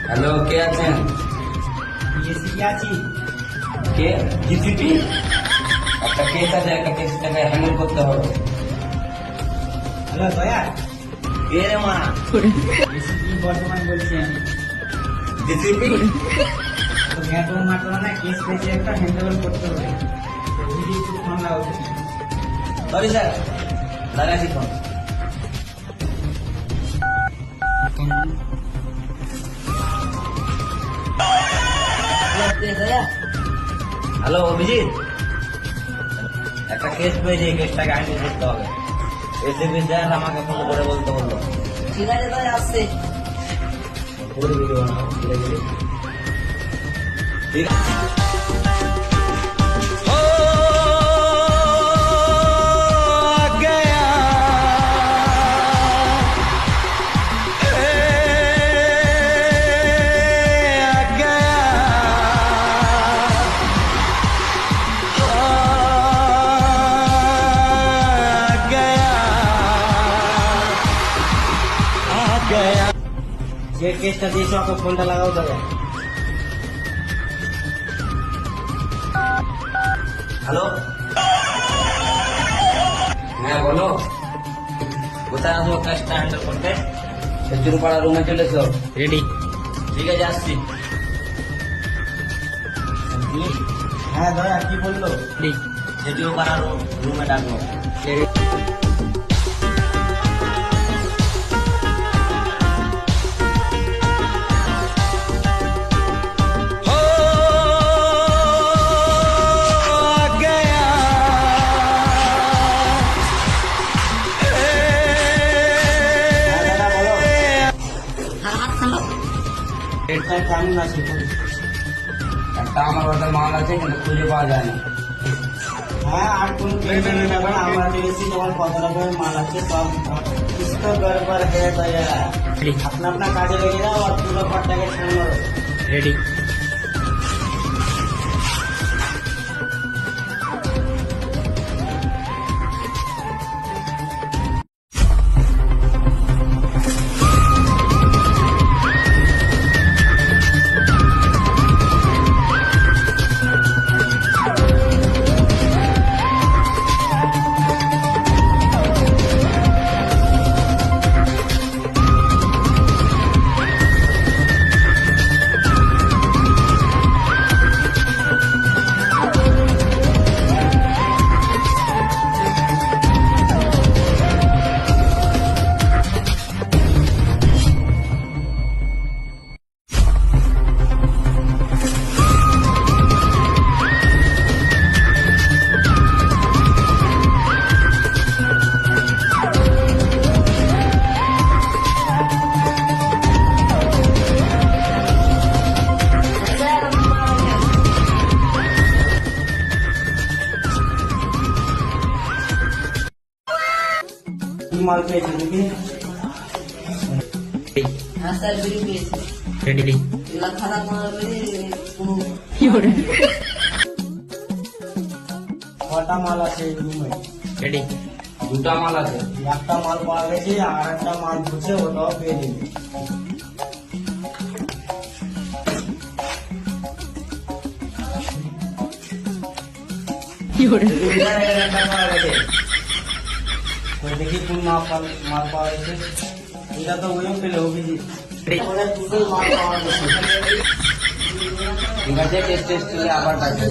Hello, কে আছেন? DSP আছি। কে? GCP? একটা কেস আছে, একটা কেসটাকে হ্যান্ডেল করতে হবে। হ্যালো দয়া, কে রে মা? ডিএসপি বর্তমান বলছেন। জিসিপি? তো গ্যাটো মাত্র না কেস পেয়েছে, একটা হ্যান্ডেল করতে হবে। যদি একটু ফোন লাগাও। সরি স্যার, লাগাচ্ছি ফোন। হ্যালো অভিজিৎ, একটা কেস পেয়েছি, কেসটাকে হ্যান্ডেল করতে হবে। এসিপি স্যার আমাকে ফোন করে বলতে বললো। ঠিক আছে তাই আসছে। পুরো ভিডিও বানাও, ধীরে ধীরে। ঠিক আছে। যে কেসটা দিয়েছো ওকে ফোনটা লাগাও দয়া। হ্যালো, হ্যাঁ বলো, কোথায় আসবো কেসটা হ্যান্ডেল করতে? খেজুরপাড়া রুমে চলে এসো। রেডি? ঠিক আছে, আসছি। হ্যাঁ দয়া, কি বললো? খেজুরপাড়া রুমে ডাকবো। হ্যাঁ দাদা বলো। হাত থামাও। স্যার কেমন আছে? একটা আমার হাতে মাল আছে, কিন্তু খুঁজে পাওয়া যায় না। হ্যাঁ, আর কোন টেনশন নেই দাদা, আমরা পেয়েছি তোমার কত রকমের মাল আছে সব। इसको गड़बड़ है दया, अपना अपना काजे लेके जाओ और पूरा पट्टा के छान मारो। रेडी? माल पेয়েছি দেখি। হ্যাঁ স্যার, বিড়ি পেয়েছি। रेडी? এগুলা খারাপ না হলে কোনো কটা মাল আছে এই রুমে? रेडी? দুটা মাল আছে। একটা মাল পাওয়া গেছে, আর একটা মাল ঢুকছে, ওটাও পেয়ে দিবি। একটা মাল আছে। তো দেখি কোন মাল পাওয়া গেছে। এটা তো ওইও পেলে অভিজিৎ। ওরা দুটোই মাল পাওয়া গেছে। ঠিক আছে, টেস্ট টেস্ট আবার ডাকবে।